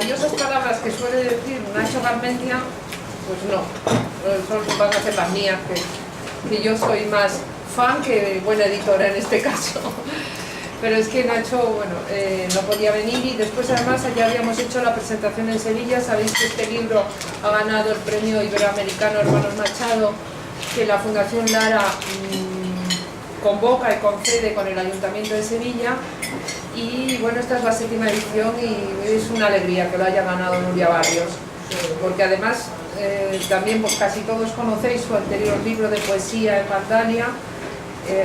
maravillosas palabras que suele decir Nacho Garmendia, pues no, van a ser las mías, que yo soy más fan que buena editora en este caso. Pero es que Nacho, bueno, no podía venir y después además ya habíamos hecho la presentación en Sevilla. Sabéis que este libro ha ganado el premio iberoamericano Hermanos Machado, que la Fundación Lara convoca y concede con el Ayuntamiento de Sevilla. Y bueno, esta es la 7ª edición y es una alegría que lo haya ganado Nuria Barrios, porque además también pues casi todos conocéis su anterior libro de poesía en Vandalia,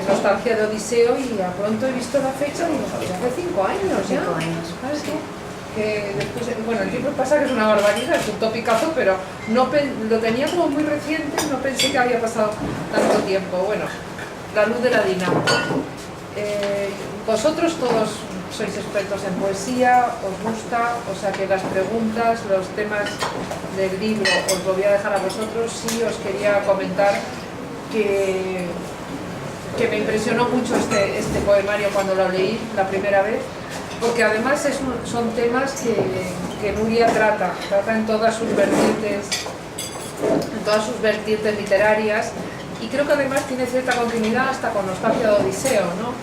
Nostalgia de Odiseo, y a pronto he visto la fecha y digo, hace 5 años ya. 5 años. ¿Sabes qué? Que después, bueno, el tiempo pasa, que es una barbaridad, es un topicazo, pero no lo tenía como muy reciente, no pensé que había pasado tanto tiempo. Bueno, La luz de la dinámica. Vosotros todos sois expertos en poesía, os gusta, o sea que las preguntas, los temas del libro os lo voy a dejar a vosotros. Sí, os quería comentar que me impresionó mucho este poemario cuando lo leí la primera vez, porque además son temas que Nuria trata en todas sus vertientes literarias, y creo que además tiene cierta continuidad hasta con Nostalgia de Odiseo, ¿no?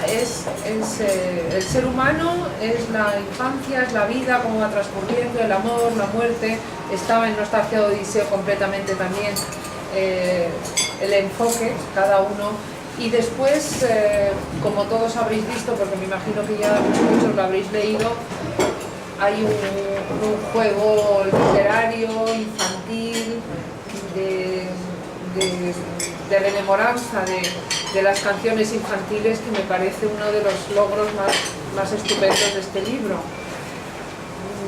El ser humano, es la infancia, es la vida, cómo va transcurriendo, el amor, la muerte. Estaba en Nostalgia de Odiseo completamente también el enfoque, cada uno. Y después, como todos habréis visto, porque me imagino que ya muchos lo habréis leído, hay un juego literario, infantil, de rememoranza de las canciones infantiles, que me parece uno de los logros más estupendos de este libro.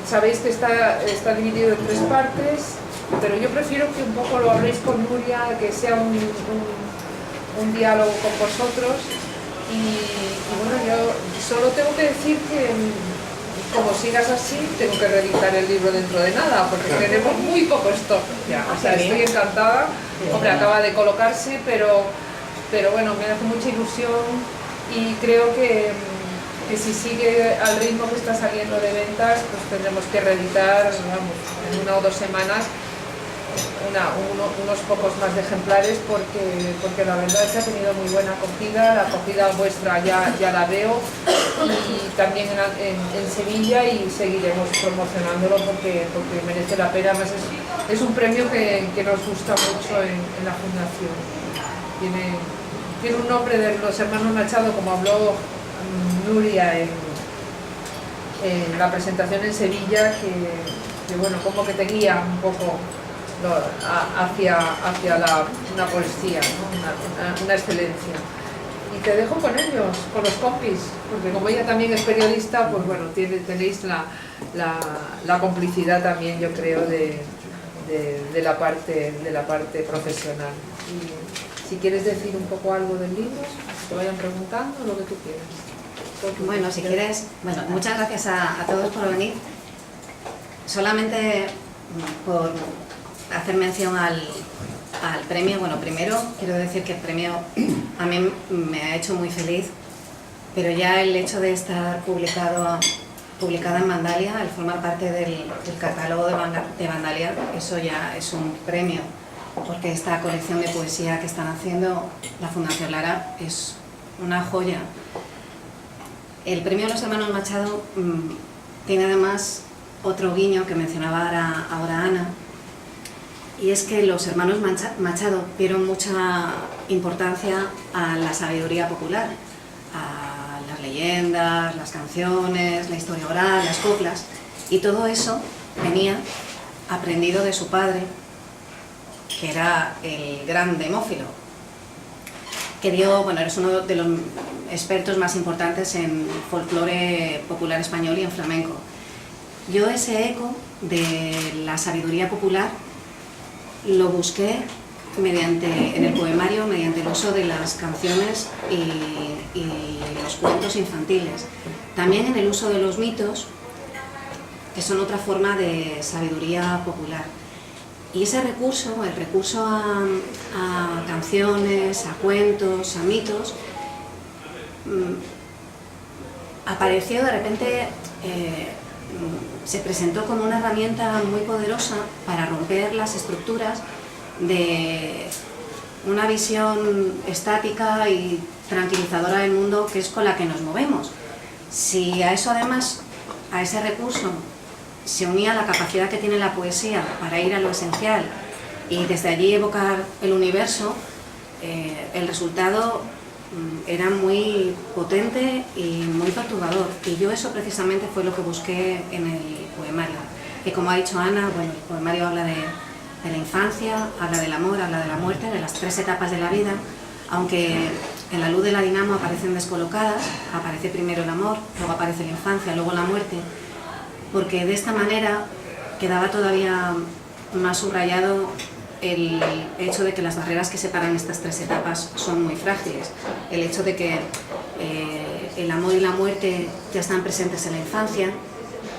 Sabéis que está dividido en 3 partes, pero yo prefiero que un poco lo habléis con Nuria, que sea un diálogo con vosotros. Y bueno, yo solo tengo que decir que como sigas así, tengo que reeditar el libro dentro de nada, porque tenemos muy poco stock ya. O sea, estoy encantada. Hombre, acaba de colocarse, pero bueno, me hace mucha ilusión, y creo que si sigue al ritmo que está saliendo de ventas, pues tendremos que reeditar, vamos, en 1 o 2 semanas unos pocos más de ejemplares, porque la verdad es que ha tenido muy buena acogida. La acogida vuestra ya la veo, y también en Sevilla, y seguiremos promocionándolo porque merece la pena. Además es un premio que nos gusta mucho en la Fundación. Tiene un nombre de los hermanos Machado, como habló Nuria en la presentación en Sevilla, que bueno, como que te guía un poco hacia una poesía, ¿no? una excelencia. Y te dejo con ellos, con los compis, porque como ella también es periodista, pues bueno, tenéis la complicidad también, yo creo, de la parte profesional. Y si quieres decir un poco algo del libro, que te vayan preguntando, lo que tú quieras. Bueno, si quieres, muchas gracias a todos por venir. Solamente por hacer mención al premio. Bueno, primero quiero decir que el premio a mí me ha hecho muy feliz, pero ya el hecho de estar publicada en Vandalia, el formar parte del catálogo de Vandalia, eso ya es un premio, porque esta colección de poesía que están haciendo la Fundación Lara es una joya. El premio a los hermanos Machado tiene además otro guiño que mencionaba ahora Ana, y es que los hermanos Machado dieron mucha importancia a la sabiduría popular, a las leyendas, las canciones, la historia oral, las coplas, y todo eso venía aprendido de su padre, que era el gran Demófilo, que es uno de los expertos más importantes en folclore popular español y en flamenco. Yo ese eco de la sabiduría popular lo busqué en el poemario, mediante el uso de las canciones y los cuentos infantiles. También en el uso de los mitos, que son otra forma de sabiduría popular. Y ese recurso, el recurso a canciones, a cuentos, a mitos, apareció de repente se presentó como una herramienta muy poderosa para romper las estructuras de una visión estática y tranquilizadora del mundo que es con la que nos movemos. Si a eso además, a ese recurso, se unía la capacidad que tiene la poesía para ir a lo esencial y desde allí evocar el universo, el resultado era muy potente y muy perturbador. Y yo eso precisamente fue lo que busqué en el poemario. Que como ha dicho Ana, bueno, el poemario habla de la infancia, habla del amor, habla de la muerte, de las 3 etapas de la vida, aunque en La luz de la dinamo aparecen descolocadas, aparece primero el amor, luego aparece la infancia, luego la muerte, porque de esta manera quedaba todavía más subrayado el hecho de que las barreras que separan estas 3 etapas son muy frágiles, el hecho de que el amor y la muerte ya están presentes en la infancia,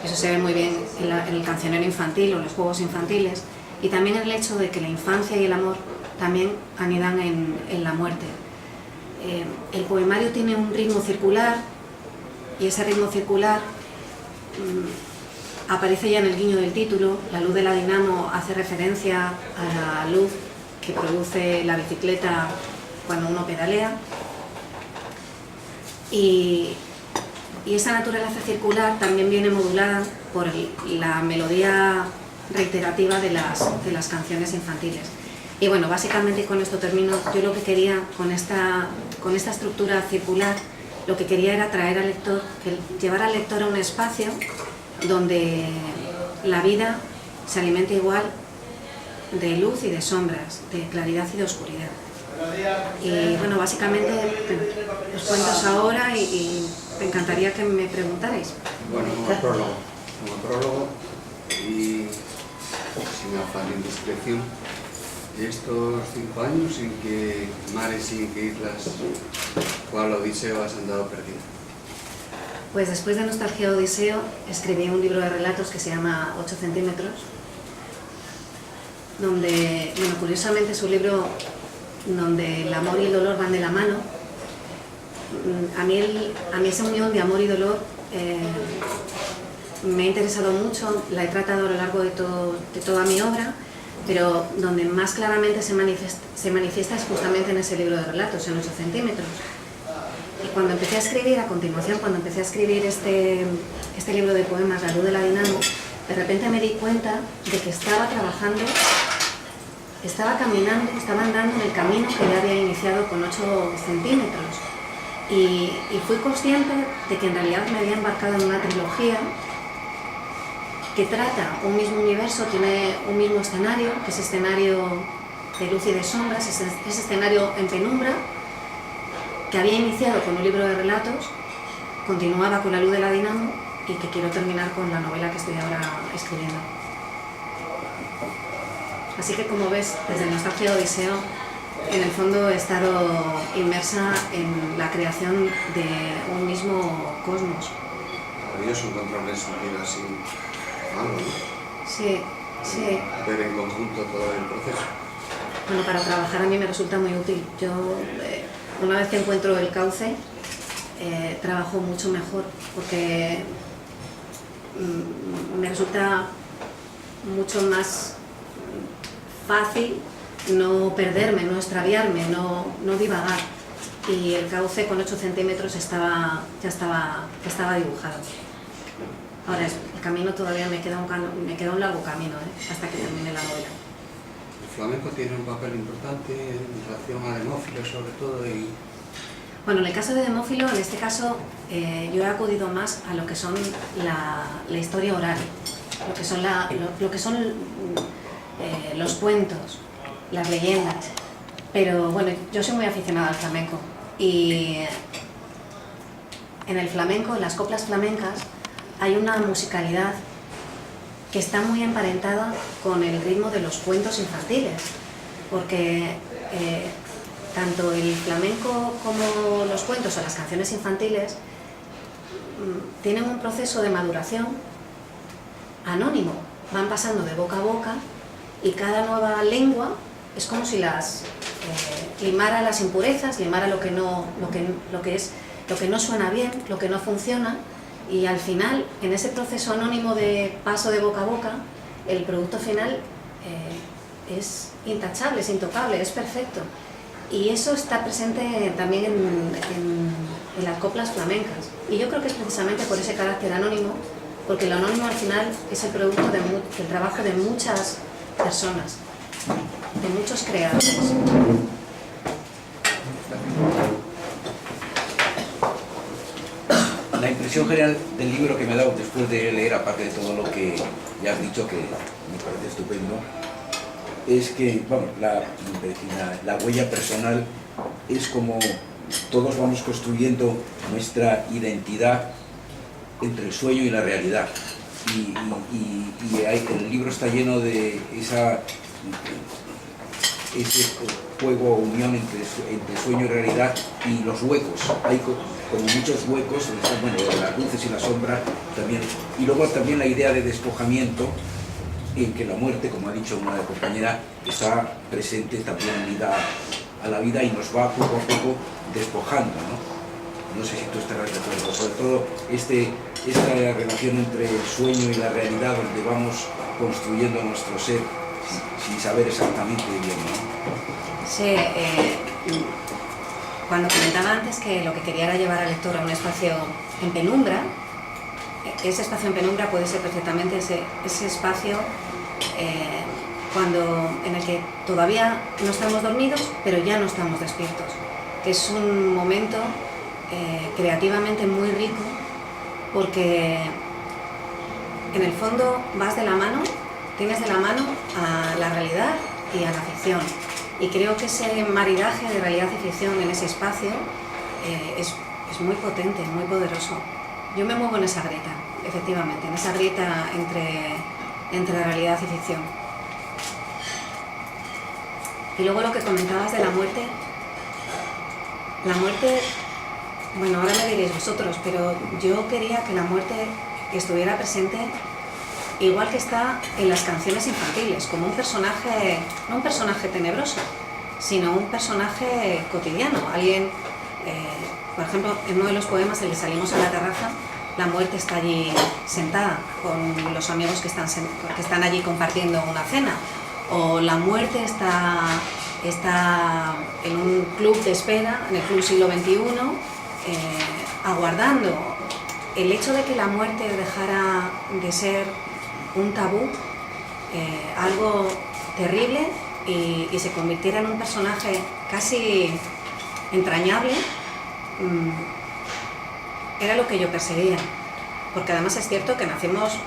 eso se ve muy bien en el cancionero infantil o los juegos infantiles, y también el hecho de que la infancia y el amor también anidan en la muerte. El poemario tiene un ritmo circular y ese ritmo circular aparece ya en el guiño del título. La luz de la dinamo hace referencia a la luz que produce la bicicleta cuando uno pedalea y esa naturaleza circular también viene modulada por la melodía reiterativa de las canciones infantiles. Y bueno, básicamente con esto termino. Yo lo que quería con esta estructura circular, lo que quería era traer al lector, llevar al lector a un espacio donde la vida se alimenta igual de luz y de sombras, de claridad y de oscuridad. Y bueno, básicamente los cuentos ahora y me encantaría que me preguntarais. Bueno, como prólogo y sin afán de indiscreción, estos 5 años en que mares y en que islas, cual odiseo has andado perdido. Pues después de Nostalgia Odiseo escribí un libro de relatos que se llama 8 centímetros, donde, bueno, curiosamente es un libro donde el amor y el dolor van de la mano. A mí esa unión de amor y dolor me ha interesado mucho, la he tratado a lo largo de toda mi obra, pero donde más claramente se manifiesta es justamente en ese libro de relatos, en 8 centímetros. Y cuando empecé a escribir, a continuación, cuando empecé a escribir este libro de poemas, La luz de la dinamo, de repente me di cuenta de que estaba trabajando, estaba caminando, estaba andando en el camino que ya había iniciado con 8 centímetros. Y fui consciente de que en realidad me había embarcado en una trilogía que trata un mismo universo, tiene un mismo escenario, que es escenario de luz y de sombras, es escenario en penumbra, que había iniciado con un libro de relatos, continuaba con La luz de la dinamo y que quiero terminar con la novela que estoy ahora escribiendo. Así que, como ves, desde Nostalgia Odiseo, en el fondo he estado inmersa en la creación de un mismo cosmos. Maravilloso encontrarle sentido así, algo, ¿no? Sí, sí. Ver en conjunto todo el proceso. Bueno, para trabajar a mí me resulta muy útil. Yo, una vez que encuentro el cauce, trabajo mucho mejor, porque me resulta mucho más fácil no perderme, no extraviarme, no divagar. Y el cauce con 8 centímetros ya estaba dibujado. Ahora, el camino todavía me queda un largo camino, hasta que termine la novela. El flamenco tiene un papel importante en relación a Demófilo, sobre todo. Bueno, en el caso de Demófilo, en este caso, yo he acudido más a lo que son la historia oral, lo que son los cuentos, las leyendas. Pero bueno, yo soy muy aficionada al flamenco y en el flamenco, en las coplas flamencas, hay una musicalidad que está muy emparentada con el ritmo de los cuentos infantiles, porque tanto el flamenco como los cuentos o las canciones infantiles tienen un proceso de maduración anónimo, van pasando de boca a boca y cada nueva lengua es como si limara las impurezas, limara lo que no suena bien, lo que no funciona, Y al final, en ese proceso anónimo de paso de boca a boca, el producto final es intachable, es intocable, es perfecto. Y eso está presente también en las coplas flamencas. Y yo creo que es precisamente por ese carácter anónimo, porque lo anónimo al final es el producto del trabajo de muchas personas, de muchos creadores. La impresión general del libro que me ha dado después de leer, aparte de todo lo que ya has dicho, que me parece estupendo, es que, vamos, la huella personal es como todos vamos construyendo nuestra identidad entre el sueño y la realidad. Y el libro está lleno de ese juego o unión entre sueño y realidad, y los huecos. Hay como muchos huecos, bueno, las luces y las sombras también. Y luego también la idea de despojamiento, en que la muerte, como ha dicho una compañera, está presente también unida a la vida y nos va poco a poco despojando, ¿no? No sé si tú estarás de acuerdo, sobre todo esta relación entre el sueño y la realidad, donde vamos construyendo nuestro ser sin saber exactamente bien, ¿no? Sí, cuando comentaba antes que lo que quería era llevar al lector a un espacio en penumbra, ese espacio en penumbra puede ser perfectamente ese espacio en el que todavía no estamos dormidos, pero ya no estamos despiertos, que es un momento creativamente muy rico, porque en el fondo tienes de la mano a la realidad y a la ficción, y creo que ese maridaje de realidad y ficción en ese espacio es muy potente, muy poderoso. Yo me muevo en esa grieta, efectivamente, en esa grieta entre realidad y ficción. Y luego lo que comentabas de la muerte, bueno, ahora me diréis vosotros, pero yo quería que la muerte estuviera presente igual que está en las canciones infantiles, como un personaje, no un personaje tenebroso, sino un personaje cotidiano. Alguien, por ejemplo, en uno de los poemas, el de Salimos a la terraza, la muerte está allí sentada con los amigos que están allí compartiendo una cena, o la muerte está en un club de espera, en el Club Siglo XXI, aguardando. El hecho de que la muerte dejara de ser un tabú, algo terrible, y se convirtiera en un personaje casi entrañable, era lo que yo perseguía, porque además es cierto que nacemos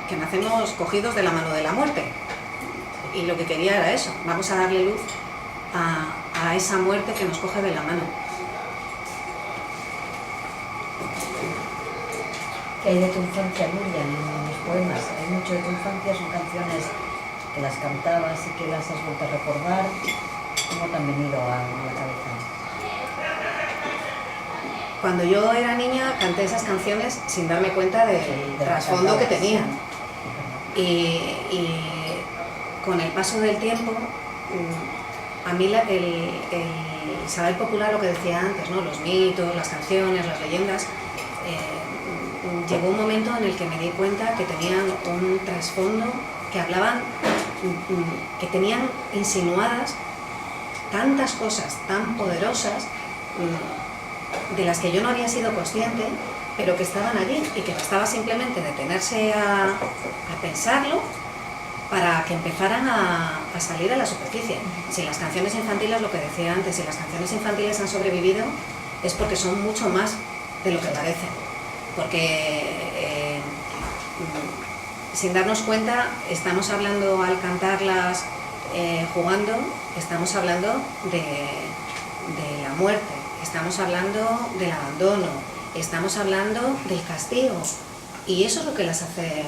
cogidos de la mano de la muerte, y lo que quería era eso, vamos a darle luz a esa muerte que nos coge de la mano. ¿Qué hay de tu infancia, Nuria, en los poemas? Hay mucho de tu infancia, son canciones que las cantabas y que las has vuelto a recordar. ¿Cómo te han venido a la cabeza? Cuando yo era niña canté esas canciones sin darme cuenta del trasfondo que tenían. Y con el paso del tiempo, a mí el saber popular, lo que decía antes, ¿no? Los mitos, las canciones, las leyendas, llegó un momento en el que me di cuenta que tenían un trasfondo, que hablaban, que tenían insinuadas tantas cosas tan poderosas, de las que yo no había sido consciente, pero que estaban allí, y que bastaba simplemente detenerse a pensarlo para que empezaran a salir a la superficie. Si las canciones infantiles, lo que decía antes, si las canciones infantiles han sobrevivido, es porque son mucho más de lo que parecen. Porque sin darnos cuenta, estamos hablando, al cantarlas jugando, estamos hablando de la muerte, estamos hablando del abandono, estamos hablando del castigo, y eso es lo que las hace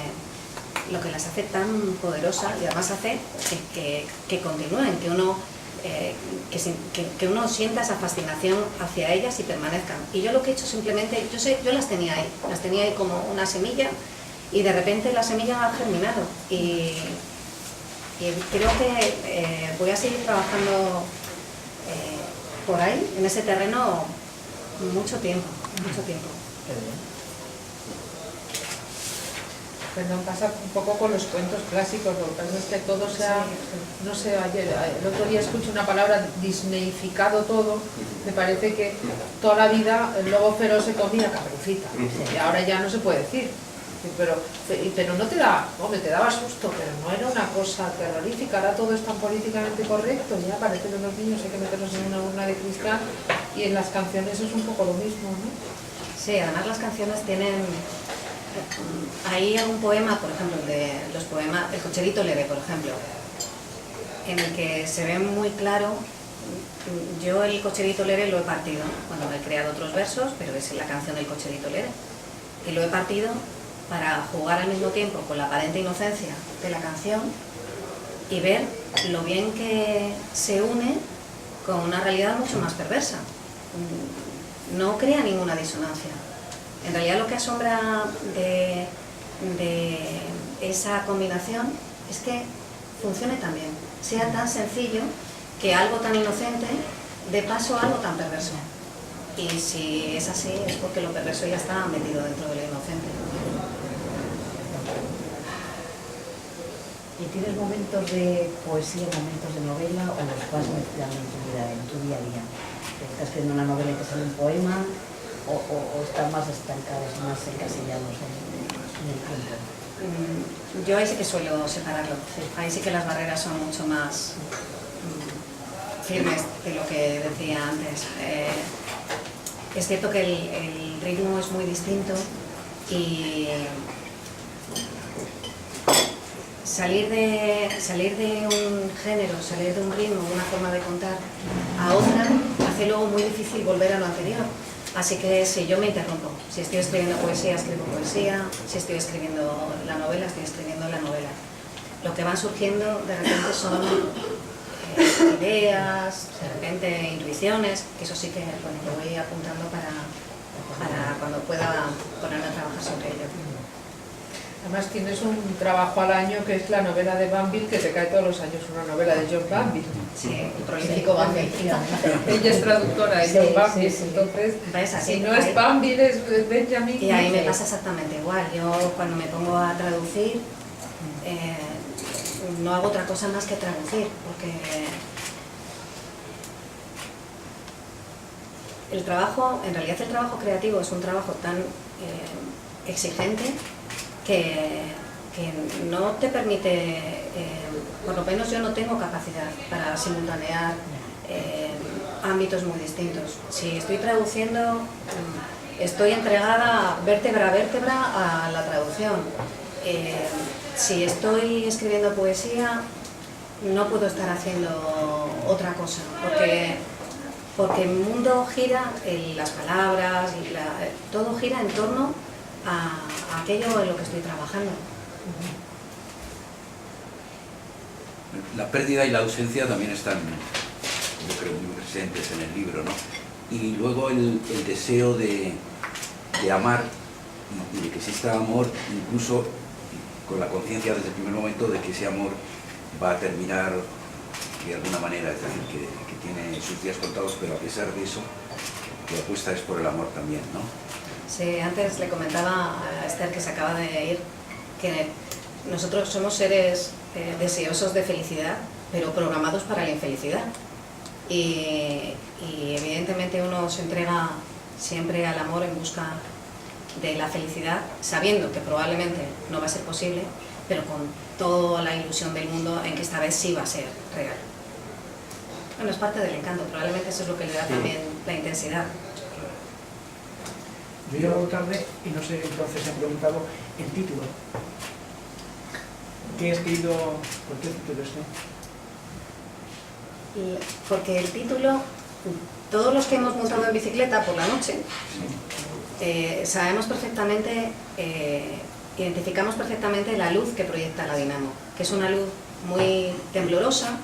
tan poderosas, y además hace que continúen, que uno sienta esa fascinación hacia ellas y permanezcan. Y yo lo que he hecho simplemente, yo las tenía ahí como una semilla, y de repente la semilla ha germinado, y creo que voy a seguir trabajando por ahí, en ese terreno, mucho tiempo. Qué bien. Perdón, pasa un poco con los cuentos clásicos, lo que pasa es que todo se ha, no sé, el otro día escuché una palabra, disneyficado todo, me parece que toda la vida el lobo feroz se comía Caperucita, y ahora ya no se puede decir, pero no te da, hombre, te daba susto, pero no era una cosa terrorífica, ahora todo es tan políticamente correcto, ya parece que los niños hay que meterlos en una urna de cristal, y en las canciones es un poco lo mismo, ¿no? Sí, además las canciones tienen... Hay algún poema, por ejemplo, de los poemas, El cocherito leve, por ejemplo, en el que se ve muy claro. Yo el cocherito leve lo he partido, bueno, he creado otros versos, pero es la canción del cocherito leve, y lo he partido para jugar al mismo tiempo con la aparente inocencia de la canción y ver lo bien que se une con una realidad mucho más perversa. No crea ninguna disonancia. En realidad lo que asombra de esa combinación es que funcione tan bien, sea tan sencillo que algo tan inocente dé paso a algo tan perverso. Y si es así es porque lo perverso ya está metido dentro de lo inocente. ¿Y tienes momentos de poesía, momentos de novela o los vas mezclando en tu vida, a día? ¿Estás escribiendo una novela y te sale un poema? ¿O están más estancados, más encasillados en el tiempo? Yo ahí sí que suelo separarlo. Ahí sí que las barreras son mucho más firmes de lo que decía antes. Es cierto que el ritmo es muy distinto y salir de un género, salir de un ritmo, una forma de contar a otra, hace luego muy difícil volver a lo anterior. Así que si yo me interrumpo, si estoy escribiendo poesía, escribo poesía, si estoy escribiendo la novela, estoy escribiendo la novela. Lo que van surgiendo de repente son ideas, de repente intuiciones, que eso sí que bueno, lo voy apuntando para cuando pueda ponerme a trabajar sobre ello. Además tienes un trabajo al año que es la novela de Banville, que te cae todos los años una novela de John Banville. Sí, el prolífico Banville. Ella es traductora de John Banville, entonces si no es Banville es Benjamin. Y ahí me pasa exactamente igual. Yo cuando me pongo a traducir no hago otra cosa más que traducir, porque el trabajo, en realidad el trabajo creativo es un trabajo tan exigente que no te permite, por lo menos yo no tengo capacidad para simultanear ámbitos muy distintos. Si estoy traduciendo, estoy entregada vértebra a vértebra a la traducción. Si estoy escribiendo poesía, no puedo estar haciendo otra cosa, porque el mundo gira, las palabras, todo gira en torno a aquello en lo que estoy trabajando. La pérdida y la ausencia también están, yo creo, muy presentes en el libro, ¿no? Y luego el deseo de amar y de que exista amor, incluso con la conciencia desde el primer momento de que ese amor va a terminar de alguna manera, es decir, que tiene sus días contados, pero a pesar de eso, la apuesta es por el amor también, ¿no? Sí, antes le comentaba a Esther, que se acaba de ir, que nosotros somos seres deseosos de felicidad, pero programados para la infelicidad. Y evidentemente uno se entrega siempre al amor en busca de la felicidad, sabiendo que probablemente no va a ser posible, pero con toda la ilusión del mundo en que esta vez sí va a ser real. Bueno, es parte del encanto, probablemente eso es lo que le da también la intensidad. Yo he llegado tarde y no sé, entonces he preguntado el título. ¿Qué he escrito? ¿Por qué el título Porque el título, todos los que hemos montado en bicicleta por la noche, sabemos perfectamente, identificamos perfectamente la luz que proyecta la dinamo, que es una luz muy temblorosa,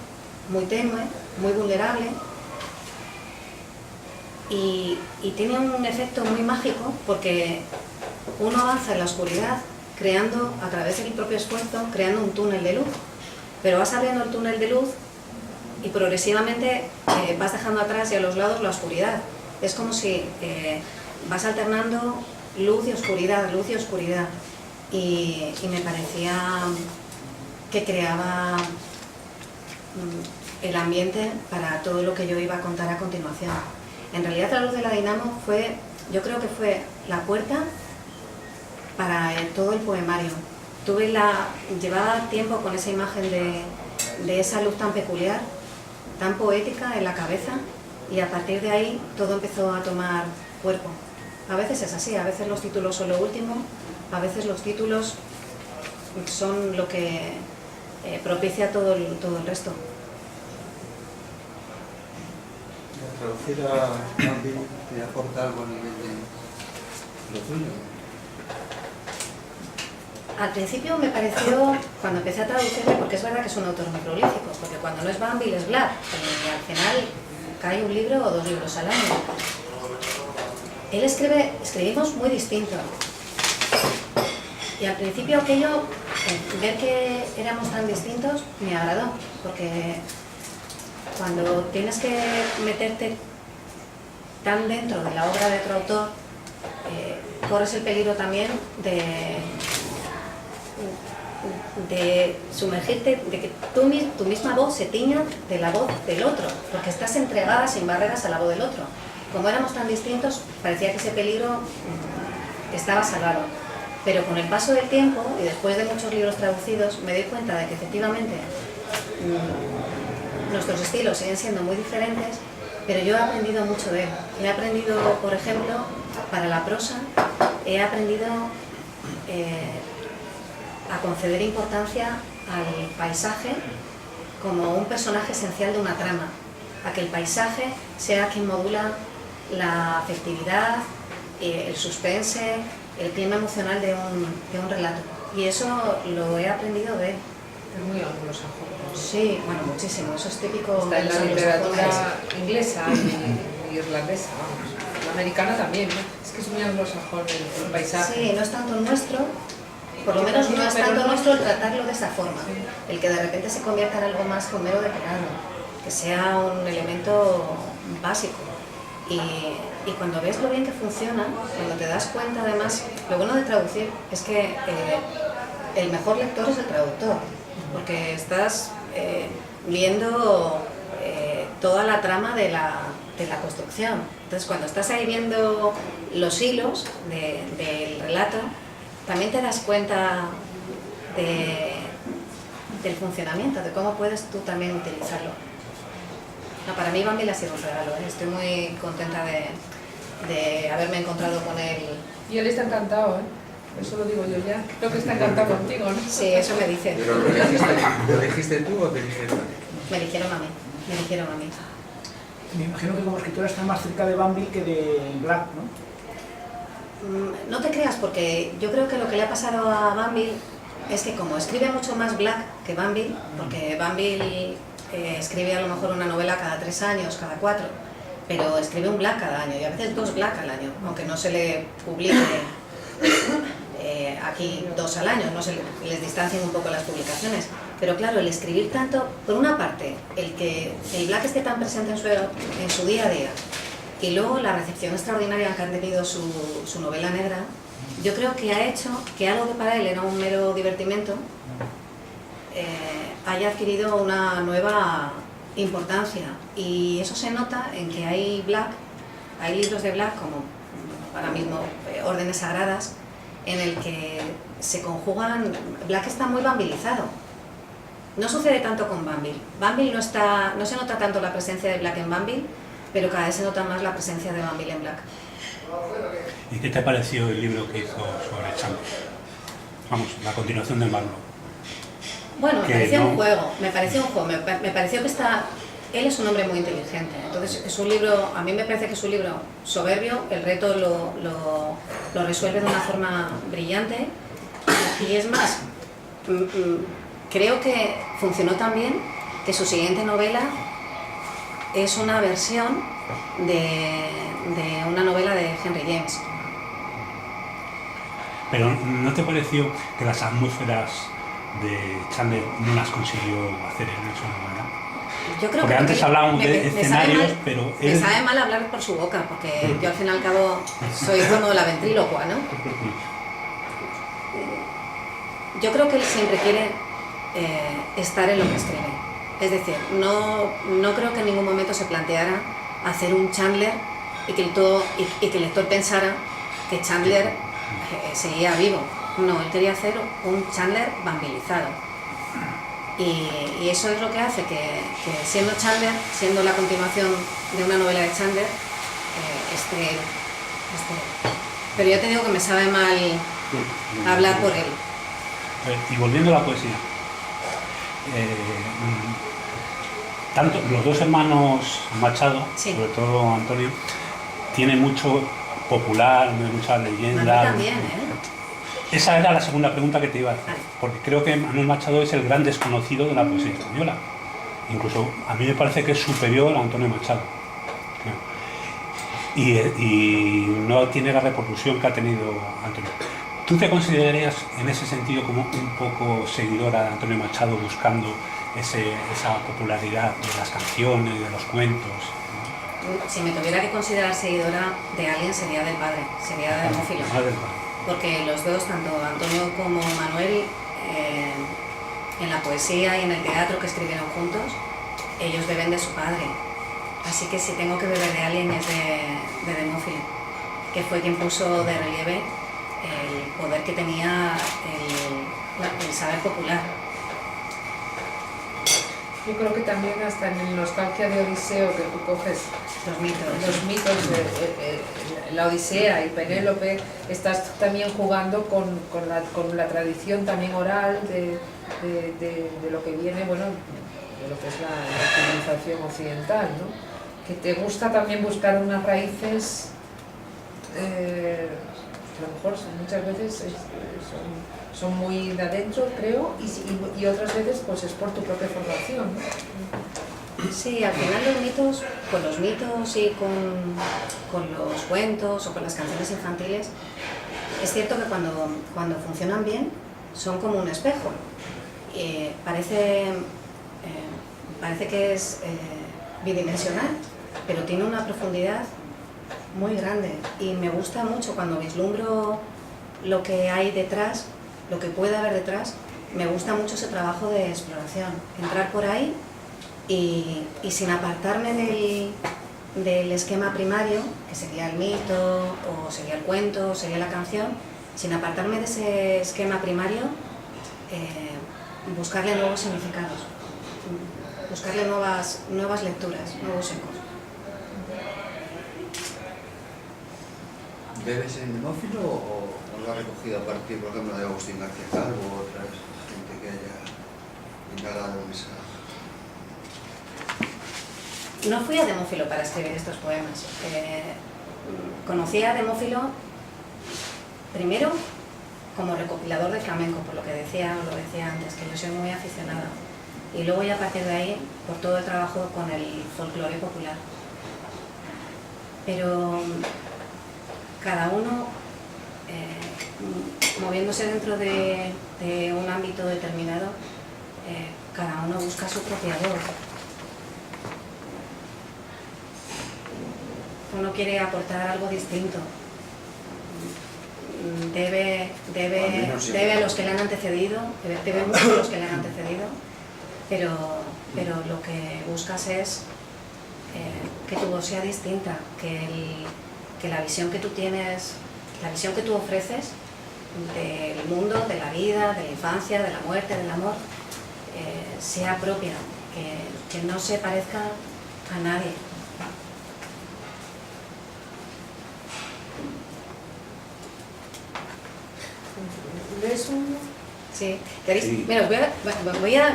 muy tenue, muy vulnerable, y tiene un efecto muy mágico porque uno avanza en la oscuridad creando, a través del propio esfuerzo, creando un túnel de luz, pero vas abriendo el túnel de luz y progresivamente vas dejando atrás y a los lados la oscuridad. Es como si vas alternando luz y oscuridad, y me parecía que creaba el ambiente para todo lo que yo iba a contar a continuación. En realidad, La luz de la Dinamo yo creo que fue la puerta para todo el poemario. Llevaba tiempo con esa imagen de esa luz tan peculiar, tan poética en la cabeza, y a partir de ahí todo empezó a tomar cuerpo. A veces es así, a veces los títulos son lo último, a veces los títulos son lo que propicia todo el resto. ¿Traducir a Bambi te aporta algo a nivel de lo tuyo? Al principio me pareció, cuando empecé a traducirle, porque es verdad que es un autor muy prolífico, porque cuando no es Bambi es Black, y al final cae un libro o 2 libros al año. Él escribimos muy distinto. Y al principio aquello, ver que éramos tan distintos, me agradó, porque cuando tienes que meterte tan dentro de la obra de otro autor, corres el peligro también de sumergirte, de que tu misma voz se tiña de la voz del otro, porque estás entregada sin barreras a la voz del otro. Como éramos tan distintos, parecía que ese peligro estaba salvado. Pero con el paso del tiempo, y después de muchos libros traducidos, me doy cuenta de que efectivamente nuestros estilos siguen siendo muy diferentes, pero yo he aprendido mucho de él. He aprendido, por ejemplo, para la prosa, he aprendido a conceder importancia al paisaje como un personaje esencial de una trama, a que el paisaje sea quien modula la afectividad, el suspense, el clima emocional de un relato. Y eso lo he aprendido de él. Es muy anglosajón. Sí, bueno, muchísimo. Eso es típico Está en de la los literatura anglosajones. inglesa y irlandesa, vamos. La americana también, ¿no? Es que es muy anglosajón el paisaje. Sí, no es tanto nuestro, por lo menos no es tanto nuestro el tratarlo de esa forma. El que de repente se convierta en algo más Homero depurado, que sea un elemento básico. Y cuando ves lo bien que funciona, cuando te das cuenta, además, lo bueno de traducir es que el mejor lector es el traductor, porque estás viendo toda la trama de la construcción. Entonces, cuando estás ahí viendo los hilos del relato, también te das cuenta del funcionamiento, de cómo puedes tú también utilizarlo. No, para mí Bambi ha sido un regalo, ¿eh? Estoy muy contenta de haberme encontrado con él. Y él está encantado, ¿eh? Eso lo digo yo ya. Creo que está encantado contigo, ¿no? Sí, eso me dice. ¿Pero lo elegiste tú o te eligieron? Me eligieron a mí, me eligieron a mí. Me imagino que como escritora está más cerca de Bambi que de Black, ¿no? No te creas, porque yo creo que lo que le ha pasado a Bambi es que como escribe mucho más Black que Bambi, porque Bambi escribe a lo mejor una novela cada 3 años, cada 4, pero escribe un Black cada año y a veces 2 Black al año, aunque no se le publique aquí 2 al año, no se les distancien un poco las publicaciones. Pero claro, el escribir tanto, por una parte, el Black esté tan presente en su día a día, y luego la recepción extraordinaria que han tenido su novela negra, yo creo que ha hecho que algo que para él era un mero divertimento haya adquirido una nueva importancia. Y eso se nota en que hay libros de Black, como ahora mismo Órdenes Sagradas, en el que se conjugan. Black está muy bambilizado. No sucede tanto con Bambi. Bambi no se nota tanto la presencia de Black en Bambi, pero cada vez se nota más la presencia de Bambi en Black. ¿Y qué te pareció el libro que hizo sobre Chandler? Vamos, la continuación del Marlowe. Bueno, me pareció un juego, me pareció que él es un hombre muy inteligente, entonces es un libro, a mí me parece que es un libro soberbio, el reto lo resuelve de una forma brillante, y es más, creo que funcionó tan bien que su siguiente novela es una versión de una novela de Henry James. Pero ¿no te pareció que las atmósferas de Chandler no las consiguió hacer en su novela? Yo creo porque que antes hablábamos de me escenarios, sabe mal, pero me sabe mal hablar por su boca, porque yo al fin y al cabo soy como la ventrílocua, ¿no? yo creo que él siempre quiere estar en lo que escribe. Es decir, no creo que en ningún momento se planteara hacer un Chandler y que el lector pensara que Chandler seguía vivo. No, él quería hacer un Chandler vampilizado. Y eso es lo que hace que siendo Chandler, siendo la continuación de una novela de Chandler, esté él. Pero ya te digo que me sabe mal hablar por él. Y volviendo a la poesía, tanto los dos hermanos Machado, Sí. sobre todo Antonio, tienen mucho popular, mucha leyenda. Manuel también, Esa era la segunda pregunta que te iba a hacer, porque creo que Manuel Machado es el gran desconocido de la poesía española. Incluso a mí me parece que es superior a Antonio Machado, creo. Y no tiene la repercusión que ha tenido Antonio. ¿Tú te considerarías en ese sentido como un poco seguidora de Antonio Machado, buscando esa popularidad de las canciones, de los cuentos? Si me tuviera que considerar seguidora de alguien sería del padre, sería de Demófilo. Porque los dos, tanto Antonio como Manuel, en la poesía y en el teatro que escribieron juntos, ellos beben de su padre. Así que si tengo que beber de alguien es de Demófilo, que fue quien puso de relieve el poder que tenía el saber popular. Yo creo que también hasta en Nostalgia de Odiseo, que tú coges Los mitos. los mitos de la Odisea y Penélope, estás también jugando con la tradición también oral de lo que viene, bueno, de lo que es la civilización occidental, ¿no? Que te gusta también buscar unas raíces que a lo mejor muchas veces son muy de adentro, creo, y otras veces pues es por tu propia formación, ¿no? Sí, al final con los mitos y con los cuentos o con las canciones infantiles, es cierto que cuando funcionan bien son como un espejo. Parece que es bidimensional, pero tiene una profundidad muy grande y me gusta mucho cuando vislumbro lo que hay detrás, lo que puede haber detrás. Me gusta mucho ese trabajo de exploración, entrar por ahí y sin apartarme del esquema primario, que sería el mito, o sería el cuento, o sería la canción, sin apartarme de ese esquema primario, buscarle nuevos significados, buscarle nuevas lecturas, nuevos ecos. ¿Bebes en Demófilo o lo has recogido a partir, por ejemplo, de Agustín García Calvo o otra gente que haya indagado en esa? No fui a Demófilo para escribir estos poemas. Conocí a Demófilo primero como recopilador de flamenco, por lo que decía antes, que yo soy muy aficionada. Y luego ya a partir de ahí, por todo el trabajo con el folclore popular. Pero cada uno moviéndose dentro de un ámbito determinado, cada uno busca su propia voz. Uno quiere aportar algo distinto. Debe a los que le han antecedido, debe mucho a los que le han antecedido, pero lo que buscas es que tu voz sea distinta, que la visión que tú tienes, la visión que tú ofreces del mundo, de la vida, de la infancia, de la muerte, del amor, sea propia, que no se parezca a nadie. ¿Ves uno? Sí. ¿Queréis? Sí. Mira,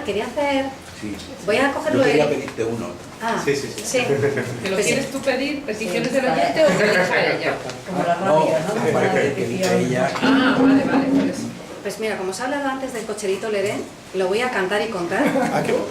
quería hacer... Sí. Voy a cogerlo Yo quería de... pedirte uno. Ah, Sí, sí, sí. sí. ¿Te lo Pues quieres tú pedir? ¿Peticiones del oyente o que elija ella? Como la No, radio, ¿no? Como la que repetición. dice ella. Ah, vale, pues. Pues mira, como os he hablado antes del cocherito Lerén, lo voy a cantar y contar. Ah, qué bueno.